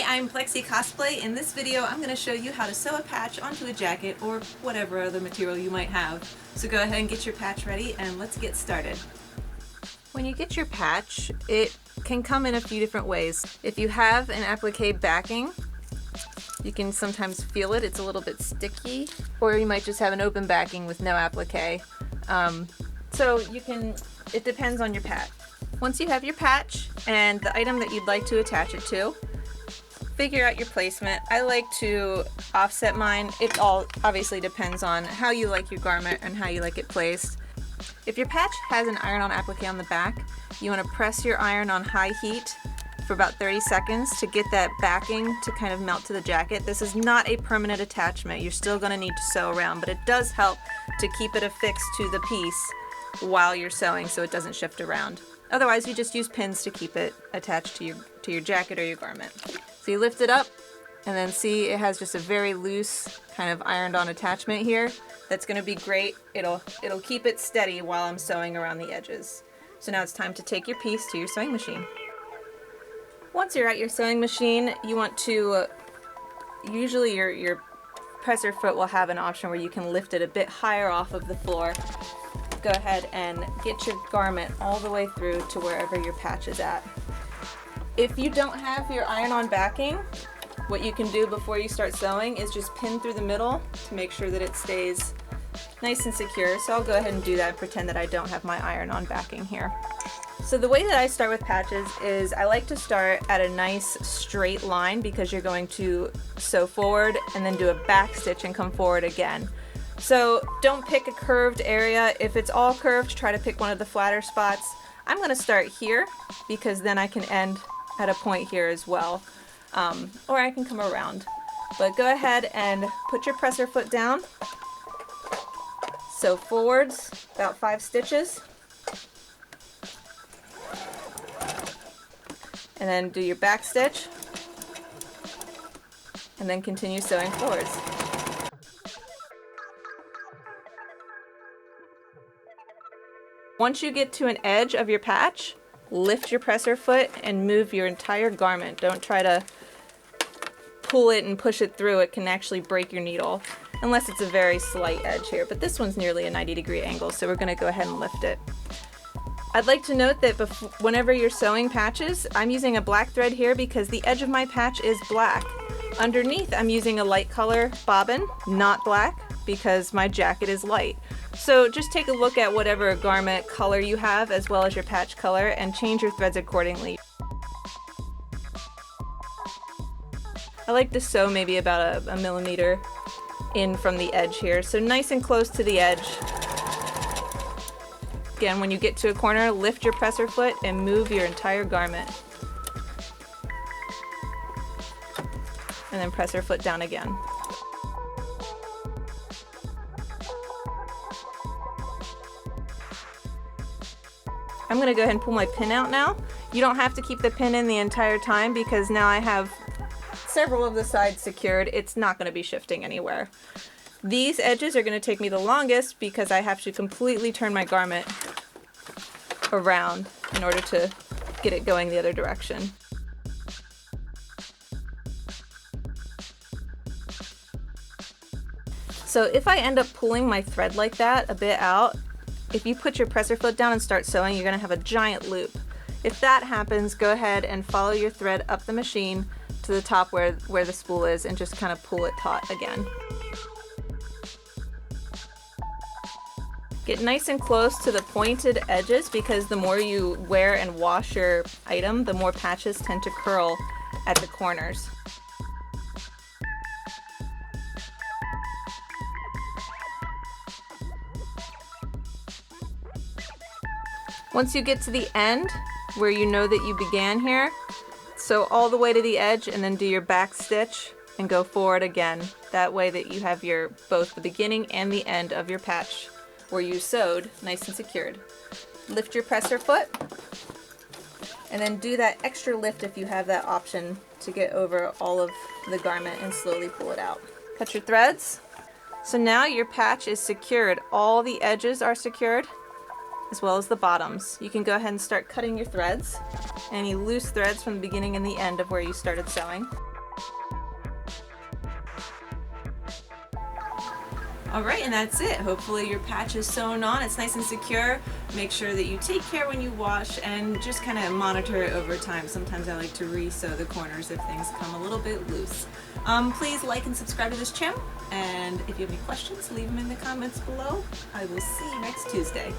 I'm Plexi Cosplay. In this video I'm going to show you how to sew a patch onto a jacket or whatever other material you might have. So go ahead and get your patch ready and let's get started. When you get your patch, it can come in a few different ways. If you have an applique backing, you can sometimes feel it, it's a little bit sticky, or you might just have an open backing with no applique. So you can, it depends on your patch. Once you have your patch and the item that you'd like to attach it to, figure out your placement. I like to offset mine. It all obviously depends on how you like your garment and how you like it placed. If your patch has an iron-on applique on the back, you want to press your iron on high heat for about 30 seconds to get that backing to kind of melt to the jacket. This is not a permanent attachment. You're still going to need to sew around, but it does help to keep it affixed to the piece while you're sewing so it doesn't shift around. Otherwise, you just use pins to keep it attached to your jacket or your garment. So you lift it up and then see it has just a very loose kind of ironed-on attachment here. That's going to be great. It'll keep it steady while I'm sewing around the edges. So now it's time to take your piece to your sewing machine. Once you're at your sewing machine, you want to, usually your presser foot will have an option where you can lift it a bit higher off of the floor. Go ahead and get your garment all the way through to wherever your patch is at. If you don't have your iron-on backing, what you can do before you start sewing is just pin through the middle to make sure that it stays nice and secure. So I'll go ahead and do that and pretend that I don't have my iron-on backing here. So the way that I start with patches is I like to start at a nice straight line because you're going to sew forward and then do a back stitch and come forward again. So don't pick a curved area. If it's all curved, try to pick one of the flatter spots. I'm going to start here because then I can end at a point here as well. Or I can come around. But go ahead and put your presser foot down. Sew forwards about 5 stitches. And then do your back stitch. And then continue sewing forwards. Once you get to an edge of your patch, lift your presser foot and move your entire garment. Don't try to pull it and push it through. It can actually break your needle, unless it's a very slight edge here. But this one's nearly a 90-degree angle, so we're going to go ahead and lift it. I'd like to note that whenever you're sewing patches, I'm using a black thread here because the edge of my patch is black. Underneath, I'm using a light color bobbin, not black, because my jacket is light. So just take a look at whatever garment color you have as well as your patch color and change your threads accordingly. I like to sew maybe about a millimeter in from the edge here, so nice and close to the edge. Again, when you get to a corner, lift your presser foot and move your entire garment. And then presser foot down again. I'm going to go ahead and pull my pin out now. You don't have to keep the pin in the entire time because now I have several of the sides secured. It's not going to be shifting anywhere. These edges are going to take me the longest because I have to completely turn my garment around in order to get it going the other direction. So if I end up pulling my thread like that a bit out, if you put your presser foot down and start sewing, you're going to have a giant loop. If that happens, go ahead and follow your thread up the machine to the top where the spool is and just kind of pull it taut again. Get nice and close to the pointed edges because the more you wear and wash your item, the more patches tend to curl at the corners. Once you get to the end, where you know that you began here, sew all the way to the edge and then do your back stitch and go forward again. That way that you have both the beginning and the end of your patch where you sewed nice and secured. Lift your presser foot and then do that extra lift if you have that option to get over all of the garment and slowly pull it out. Cut your threads. So now your patch is secured. All the edges are secured, as well as the bottoms. You can go ahead and start cutting your threads, any loose threads from the beginning and the end of where you started sewing. Alright, and that's it. Hopefully your patch is sewn on, it's nice and secure. Make sure that you take care when you wash and just kind of monitor it over time. Sometimes I like to re-sew the corners if things come a little bit loose. Please like and subscribe to this channel, and if you have any questions, leave them in the comments below. I will see you next Tuesday.